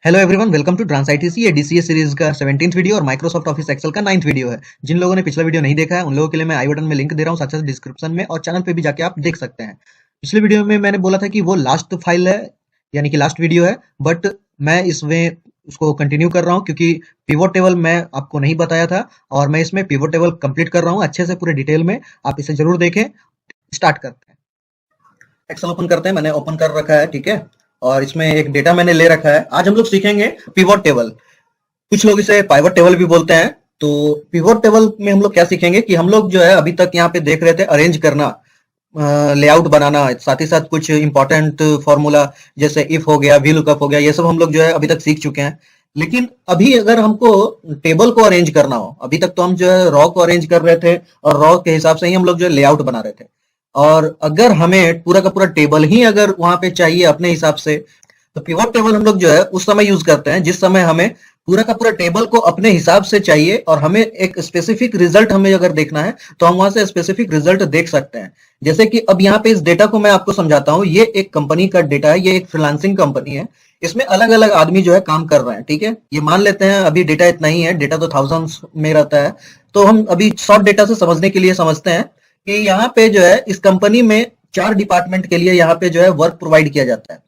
Hello everyone, welcome to trans ITC. ये DCA series का 17th video और Microsoft office Excel का 9th video है। जिन लोगों ने पिछला वीडियो नहीं देखा है उन लोगों के लिए मैं आई बटन में लिंक दे रहा हूँ, साथ साथ डिस्क्रिप्शन में और चैनल पे भी जाके आप देख सकते हैं। पिछले वीडियो में मैंने बोला था कि वो लास्ट फाइल है, यानी कि लास्ट वीडियो है, बट मैं इसमें उसको कंटिन्यू कर रहा हूँ क्योंकि पिवोट टेबल मैं आपको नहीं बताया था और मैं इसमें पिवोट टेबल कंप्लीट कर रहा हूँ अच्छे से पूरे डिटेल में। आप इसे जरूर देखें। स्टार्ट करते हैं। एक्सेल ओपन करते हैं। मैंने ओपन कर रखा है, ठीक है। और इसमें एक डेटा मैंने ले रखा है। आज हम लोग सीखेंगे पिवोट टेबल। कुछ लोग इसे पाइवट टेबल भी बोलते हैं। तो पिवोट टेबल में हम लोग क्या सीखेंगे कि हम लोग जो है अभी तक यहाँ पे देख रहे थे अरेंज करना, लेआउट बनाना, साथ ही साथ कुछ इंपॉर्टेंट फॉर्मूला जैसे इफ हो गया, वी लुकअप हो गया, ये सब हम लोग जो है अभी तक सीख चुके हैं। लेकिन अभी अगर हमको टेबल को अरेंज करना हो, अभी तक तो हम जो है रॉ को अरेंज कर रहे थे और रॉ के हिसाब से ही हम लोग जो है लेआउट बना रहे थे। और अगर हमें पूरा का पूरा टेबल ही अगर वहां पे चाहिए अपने हिसाब से, तो पिवट टेबल हम लोग जो है उस समय यूज करते हैं जिस समय हमें पूरा का पूरा टेबल को अपने हिसाब से चाहिए और हमें एक स्पेसिफिक रिजल्ट हमें अगर देखना है तो हम वहां से स्पेसिफिक रिजल्ट देख सकते हैं। जैसे कि अब यहाँ पे इस डेटा को मैं आपको समझाता हूँ। ये एक कंपनी का डेटा है, ये एक फ्रीलांसिंग कंपनी है। इसमें अलग अलग आदमी जो है काम कर रहे हैं, ठीक है। ये मान लेते हैं अभी डेटा इतना ही है, डेटा तो थाउजेंड्स में रहता है। तो हम अभी शॉर्ट डेटा से समझने के लिए समझते हैं कि यहाँ पे जो है इस कंपनी में 4 डिपार्टमेंट के लिए यहाँ पे जो है वर्क प्रोवाइड किया जाता है।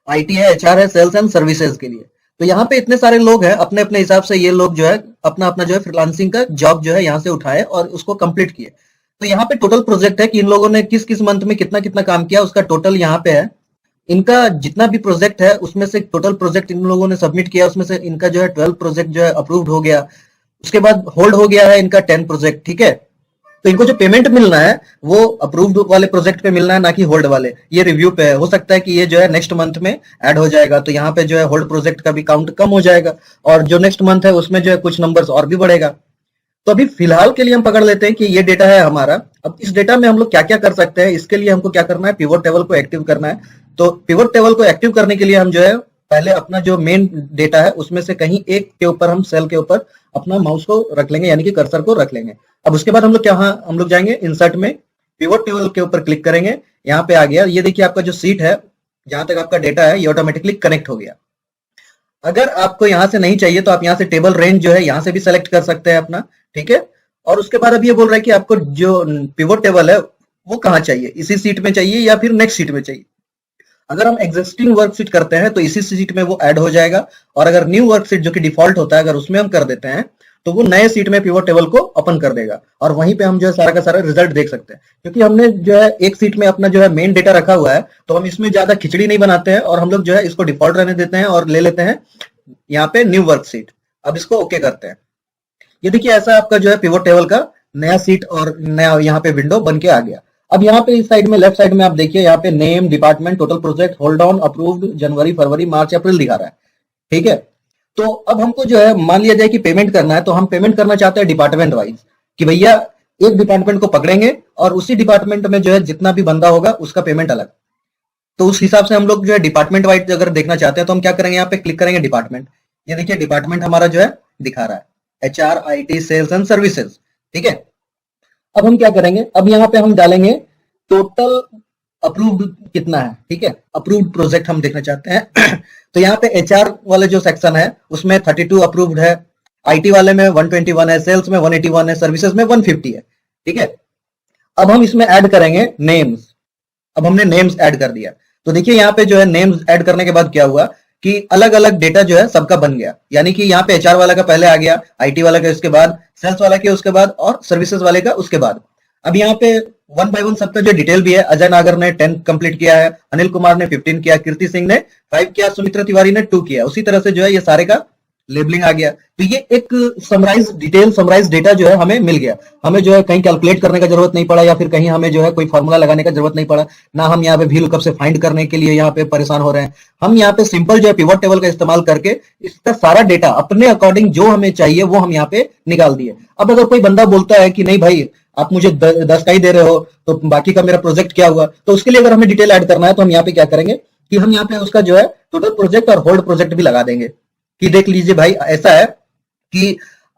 आईटी है, एचआर है, सेल्स एंड सर्विसेज के लिए। तो यहाँ पे इतने सारे लोग हैं, अपने अपने हिसाब से ये लोग जो है अपना अपना जो है फ्रीलांसिंग का जॉब जो है यहाँ से उठाए और उसको कंप्लीट किए। तो यहाँ पे टोटल प्रोजेक्ट है कि इन लोगों ने किस किस मंथ में कितना कितना काम किया, उसका टोटल यहाँ पे है। इनका जितना भी प्रोजेक्ट है उसमें से टोटल प्रोजेक्ट इन लोगों ने सबमिट किया, उसमें से इनका जो है 12 प्रोजेक्ट जो है अप्रूव्ड हो गया। उसके बाद होल्ड हो गया है इनका 10 प्रोजेक्ट, ठीक है। तो इनको जो पेमेंट मिलना है वो अप्रूव्ड वाले प्रोजेक्ट पे मिलना है, ना कि होल्ड वाले। ये रिव्यू पे है, हो सकता है कि ये जो है नेक्स्ट मंथ में ऐड हो जाएगा, तो यहाँ पे जो है होल्ड प्रोजेक्ट का भी काउंट कम हो जाएगा और जो नेक्स्ट मंथ है उसमें जो है कुछ नंबर्स और भी बढ़ेगा। तो अभी फिलहाल के लिए हम पकड़ लेते हैं कि ये डेटा है हमारा। अब इस डेटा में हम लोग क्या क्या कर सकते हैं, इसके लिए हमको क्या करना है, पिवट टेबल को एक्टिव करना है। तो पिवट टेबल को एक्टिव करने के लिए हम जो है पहले अपना जो मेन डेटा है उसमें से कहीं एक के ऊपर, हम सेल के ऊपर अपना माउस को रख लेंगे, यानी कि कर्सर को रख लेंगे। अब उसके बाद हम लोग क्या, हम लोग जाएंगे इंसर्ट में, पिवट टेबल के ऊपर क्लिक करेंगे। यहाँ पे आ गया, ये देखिए आपका जो सीट है, जहां तक आपका डेटा है, ये ऑटोमेटिकली कनेक्ट हो गया। अगर आपको यहां से नहीं चाहिए तो आप यहाँ से टेबल रेंज जो है यहाँ से भी सेलेक्ट कर सकते हैं अपना, ठीक है। और उसके बाद अब ये बोल रहा है कि आपको जो पिवट टेबल है वो कहाँ चाहिए, इसी सीट में चाहिए या फिर नेक्स्ट सीट में चाहिए। अगर हम एग्जिस्टिंग वर्कशीट करते हैं तो इसी सीट में वो ऐड हो जाएगा, और अगर न्यू वर्कशीट जो कि डिफॉल्ट होता है अगर उसमें हम कर देते हैं तो वो नए सीट में पिवट टेबल को ओपन कर देगा और वहीं पे हम जो है सारा का सारा रिजल्ट देख सकते हैं। क्योंकि हमने जो है एक सीट में अपना जो है मेन डेटा रखा हुआ है, तो हम इसमें ज्यादा खिचड़ी नहीं बनाते हैं और हम लोग जो है इसको डिफॉल्ट रहने देते हैं और ले लेते हैं यहाँ पे न्यू वर्कशीट। अब इसको ओके करते हैं। ये देखिए ऐसा आपका जो है पिवट टेबल का नया सीट और नया यहाँ पे विंडो बन के आ गया। अब यहाँ पे इस साइड में, लेफ्ट साइड में आप देखिए, यहाँ पे name, department, total project, hold on, approved, जनवरी, फरवरी, मार्च, अप्रैल दिखा रहा है, ठीक है। तो अब हमको जो है मान लिया जाए कि पेमेंट करना है, तो हम पेमेंट करना चाहते हैं डिपार्टमेंट वाइज, कि भैया एक डिपार्टमेंट को पकड़ेंगे और उसी डिपार्टमेंट में जो है जितना भी बंदा होगा उसका पेमेंट अलग। तो उस हिसाब से हम लोग जो है डिपार्टमेंट वाइज अगर देखना चाहते हैं तो हम क्या करेंगे, यहाँ पे क्लिक करेंगे डिपार्टमेंट। ये देखिए डिपार्टमेंट हमारा जो है दिखा रहा है, HR, IT, sales and services, ठीक है। अब हम क्या करेंगे, अब यहाँ पे हम डालेंगे टोटल अप्रूव्ड कितना है, ठीक है। अप्रूव्ड प्रोजेक्ट हम देखना चाहते हैं तो यहाँ पे एचआर वाले जो सेक्शन है उसमें 32 अप्रूव्ड है, आईटी वाले में 121 है, सेल्स में 181 है, सर्विसेज में 150 है, ठीक है। अब हम इसमें ऐड करेंगे नेम्स। अब हमने नेम्स ऐड कर दिया, तो देखिए यहाँ पे जो है नेम्स ऐड करने के बाद क्या हुआ कि अलग अलग डेटा जो है सबका बन गया। यानी कि यहाँ पे एचआर वाला का पहले आ गया, आईटी वाला का उसके बाद, सेल्स वाला के उसके बाद और सर्विसेज वाले का उसके बाद। अब यहाँ पे वन बाय वन सबका जो डिटेल भी है, अजय नागर ने 10 कंप्लीट किया है, अनिल कुमार ने 15 किया, कीर्ति सिंह ने 5 किया, सुमित्रा तिवारी ने 2 किया। उसी तरह से जो है ये सारे का लेबलिंग आ गया। तो ये एक समराइज डिटेल, समराइज डेटा जो है हमें मिल गया। हमें जो है कहीं कैलकुलेट करने का जरूरत नहीं पड़ा, या फिर कहीं हमें जो है कोई फॉर्मूला लगाने का जरूरत नहीं पड़ा, ना हम यहाँ पे वी लुकअप से फाइंड करने के लिए यहाँ पे परेशान हो रहे हैं। हम यहाँ पे सिंपल जो है पिवट टेबल का इस्तेमाल करके इसका सारा डेटा अपने अकॉर्डिंग जो हमें चाहिए वो हम यहाँ पे निकाल दिए। अब अगर कोई बंदा बोलता है कि नहीं भाई आप मुझे 10 का ही दे रहे हो तो बाकी का मेरा प्रोजेक्ट क्या हुआ, तो उसके लिए अगर हमें डिटेल ऐड करना है तो हम यहाँ पे क्या करेंगे कि हम यहाँ पे उसका जो है टोटल प्रोजेक्ट और होल्ड प्रोजेक्ट भी लगा देंगे कि देख लीजिए भाई ऐसा है कि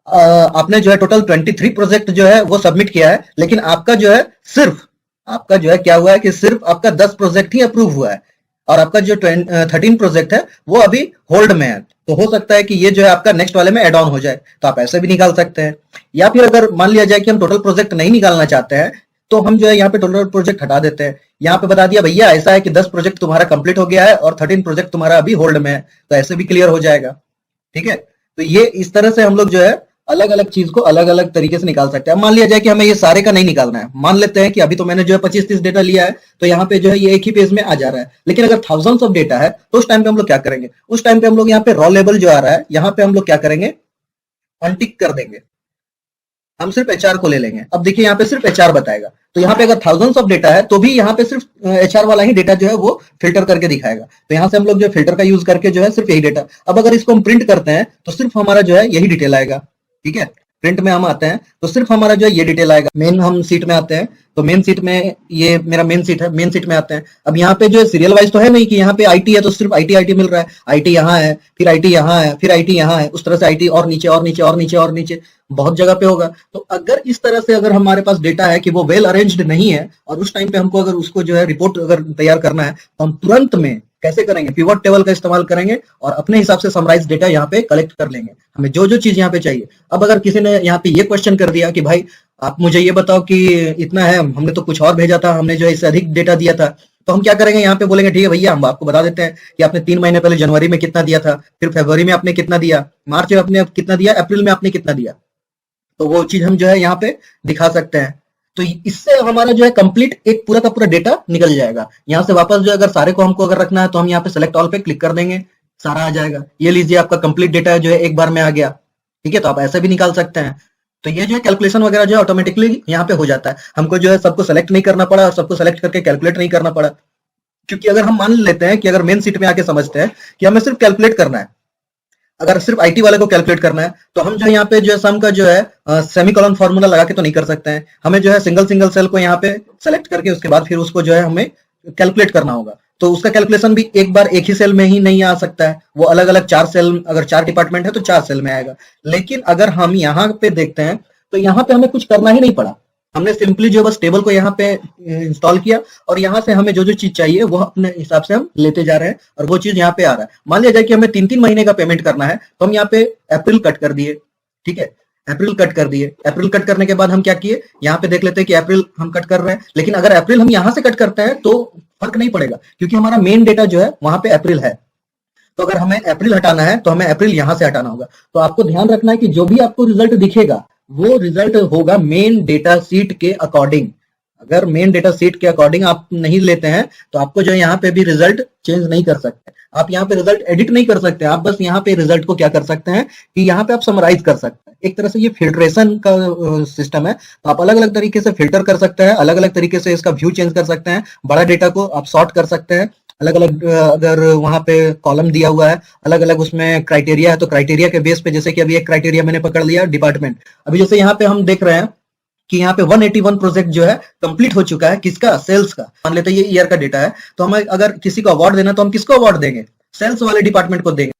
आपने जो है टोटल 23 प्रोजेक्ट जो है वो सबमिट किया है, लेकिन आपका जो है सिर्फ, आपका जो है क्या हुआ है कि सिर्फ आपका 10 प्रोजेक्ट ही अप्रूव हुआ है और आपका जो 13 प्रोजेक्ट है वो अभी होल्ड में है। तो हो सकता है कि ये जो है आपका नेक्स्ट वाले में एड ऑन हो जाए, तो आप ऐसे भी निकाल सकते हैं। या फिर अगर मान लिया जाए कि हम टोटल प्रोजेक्ट नहीं निकालना चाहते हैं, तो हम जो है यहाँ पे टोटल प्रोजेक्ट हटा देते हैं। यहाँ पे बता दिया भैया ऐसा है कि 10 प्रोजेक्ट तुम्हारा कंप्लीट हो गया है और 13 प्रोजेक्ट तुम्हारा अभी होल्ड में है, तो ऐसे भी क्लियर हो जाएगा। ठीक है, तो ये इस तरह से हम लोग जो है अलग अलग चीज को अलग अलग तरीके से निकाल सकते हैं। मान लिया जाए कि हमें ये सारे का नहीं निकालना है, मान लेते हैं कि अभी तो मैंने जो है 25-30 डेटा लिया है, तो यहाँ पे जो है ये एक ही पेज में आ जा रहा है। लेकिन अगर थाउजेंड्स ऑफ डेटा है तो उस टाइम पे हम लोग क्या करेंगे, उस टाइम पे हम लोग यहाँ पे रॉ लेवल जो आ रहा है, यहाँ पे हम लोग क्या करेंगे, अनटिक कर देंगे। हम सिर्फ एचआर को ले लेंगे। अब देखिए यहाँ पे सिर्फ एचआर बताएगा, तो यहाँ पे अगर थाउजेंड्स ऑफ डेटा है तो भी यहाँ पे सिर्फ एचआर वाला ही डेटा जो है वो फिल्टर करके दिखाएगा। तो यहाँ से हम लोग जो फिल्टर का यूज करके जो है सिर्फ यही डेटा, अब अगर इसको हम प्रिंट करते हैं तो सिर्फ हमारा जो है यही डिटेल आएगा। ठीक है, प्रिंट में हम आते हैं तो सिर्फ हमारा जो है ये डिटेल आएगा। मेन हम सीट में आते हैं, तो मेन सीट में ये मेरा मेन सीट है, मेन सीट में आते हैं। अब यहाँ पे जो है सीरियल वाइज तो है नहीं कि यहाँ पे आईटी है तो सिर्फ आईटी आईटी मिल रहा है, आईटी यहाँ है, फिर आईटी यहाँ है, फिर आईटी यहाँ है, उस तरह से आईटी और नीचे और नीचे और नीचे और नीचे बहुत जगह पे होगा। तो अगर इस तरह से अगर हमारे पास डेटा है कि वो वेल अरेंज्ड नहीं है और उस टाइम पे हमको अगर उसको जो है रिपोर्ट अगर तैयार करना है, तो हम तुरंत में कैसे करेंगे, पिवट टेबल का इस्तेमाल करेंगे और अपने हिसाब से समराइज डेटा यहाँ पे कलेक्ट कर लेंगे, हमें जो जो चीज यहाँ पे चाहिए। अब अगर किसी ने यहाँ पे ये क्वेश्चन कर दिया कि भाई आप मुझे ये बताओ कि इतना है, हमने तो कुछ और भेजा था, हमने जो है इससे अधिक डेटा दिया था, तो हम क्या करेंगे, यहाँ पे बोलेंगे ठीक है भैया हम आपको बता देते हैं कि आपने 3 महीने पहले जनवरी में कितना दिया था, फिर फरवरी में आपने कितना दिया, मार्च में आपने कितना दिया, अप्रैल में आपने कितना दिया, तो वो चीज हम जो है यहाँ पे दिखा सकते हैं। तो इससे हमारा जो है कंप्लीट एक पूरा का पूरा डेटा निकल जाएगा। यहाँ से वापस जो अगर सारे को हमको अगर रखना है तो हम यहाँ पे सेलेक्ट ऑल पे क्लिक कर देंगे, सारा आ जाएगा। ये लीजिए आपका कंप्लीट डेटा जो है एक बार में आ गया। ठीक है, तो आप ऐसे भी निकाल सकते हैं। तो ये जो है कैलकुलेशन वगैरह जो है ऑटोमेटिकली यहाँ पे हो जाता है, हमको जो है सबको सेलेक्ट नहीं करना पड़ा और सबको सेलेक्ट करके कैलकुलेट नहीं करना पड़ा। क्योंकि अगर हम मान लेते हैं कि अगर मेन सीट में आके समझते हैं कि हमें सिर्फ कैलकुलेट करना है, अगर सिर्फ आईटी वाले को कैलकुलेट करना है, तो हम जो यहाँ पे जो है सम का जो है सेमीकोलन फार्मूला लगा के तो नहीं कर सकते हैं, हमें जो है सिंगल सिंगल सेल को यहाँ पे सेलेक्ट करके उसके बाद फिर उसको जो है हमें कैलकुलेट करना होगा। तो उसका कैलकुलेशन भी एक बार एक ही सेल में ही नहीं आ सकता है, वो अलग अलग 4 सेल, अगर 4 डिपार्टमेंट है तो 4 सेल में आएगा। लेकिन अगर हम यहाँ पे देखते हैं तो यहाँ पे हमें कुछ करना ही नहीं पड़ा, हमने सिंपली जो बस टेबल को यहाँ पे इंस्टॉल किया और यहाँ से हमें जो जो चीज चाहिए वो अपने हिसाब से हम लेते जा रहे हैं और वो चीज यहाँ पे आ रहा है। मान लिया जाए कि हमें 3-3 महीने का पेमेंट करना है, तो हम यहाँ पे अप्रैल कट कर दिए। ठीक है, अप्रैल कट कर दिए। अप्रैल कट करने के बाद हम क्या किए, यहाँ पे देख लेते हैं कि अप्रैल हम कट कर रहे हैं, लेकिन अगर अप्रैल हम यहाँ से कट करते हैं तो फर्क नहीं पड़ेगा क्योंकि हमारा मेन डेटा जो है वहां पे अप्रैल है। तो अगर हमें अप्रैल हटाना है तो हमें अप्रैल यहां से हटाना होगा। तो आपको ध्यान रखना है कि जो भी आपको रिजल्ट दिखेगा वो रिजल्ट होगा मेन डेटा सीट के अकॉर्डिंग। अगर मेन डेटा सीट के अकॉर्डिंग आप नहीं लेते हैं तो आपको जो यहाँ पे भी रिजल्ट चेंज नहीं कर सकते, आप यहाँ पे रिजल्ट एडिट नहीं कर सकते, आप बस यहाँ पे रिजल्ट को क्या कर सकते हैं कि यहाँ पे आप समराइज कर सकते हैं। एक तरह से ये फिल्ट्रेशन का सिस्टम है, तो आप अलग अलग तरीके से फिल्टर कर सकते हैं, अलग अलग तरीके से इसका व्यू चेंज कर सकते हैं, बड़ा डेटा को आप सॉर्ट कर सकते हैं, अलग अलग अगर वहां पे कॉलम दिया हुआ है, अलग अलग उसमें क्राइटेरिया है तो क्राइटेरिया के बेस पे, जैसे कि अभी एक क्राइटेरिया मैंने पकड़ लिया डिपार्टमेंट, अभी जैसे यहाँ पे हम देख रहे हैं कि यहाँ पे 181 प्रोजेक्ट जो है कंप्लीट हो चुका है, किसका, सेल्स का। मान लेते हैं ये ईयर का डेटा है, तो हमें अगर किसी को अवार्ड देना तो हम किसको अवार्ड देंगे, सेल्स वाले डिपार्टमेंट को देंगे।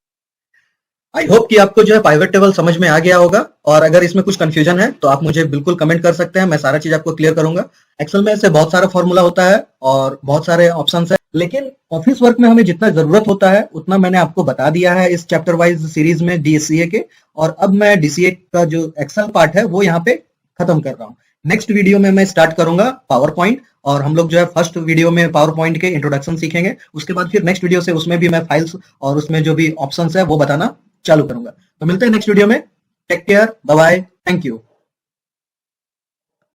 आई होप कि आपको जो है पाइवट टेबल समझ में आ गया होगा, और अगर इसमें कुछ कंफ्यूजन है तो आप मुझे बिल्कुल कमेंट कर सकते हैं, मैं सारा चीज आपको क्लियर करूंगा। एक्सेल में ऐसे बहुत सारा फॉर्मूला होता है और बहुत सारे ऑप्शंस है, लेकिन ऑफिस वर्क में हमें जितना जरूरत होता है उतना मैंने आपको बता दिया है इस चैप्टर वाइज सीरीज में डीसीए के। और अब मैं डीसीए का जो एक्सेल पार्ट है वो यहाँ पे खत्म कर रहा हूँ। नेक्स्ट वीडियो में मैं स्टार्ट करूंगा पावर पॉइंट, और हम लोग जो है फर्स्ट वीडियो में पावर पॉइंट के इंट्रोडक्शन सीखेंगे, उसके बाद फिर नेक्स्ट वीडियो से उसमें भी मैं फाइल्स और उसमें जो भी ऑप्शंस है वो बताना चालू करूंगा। तो मिलते हैं नेक्स्ट वीडियो में, take care, bye bye, thank you.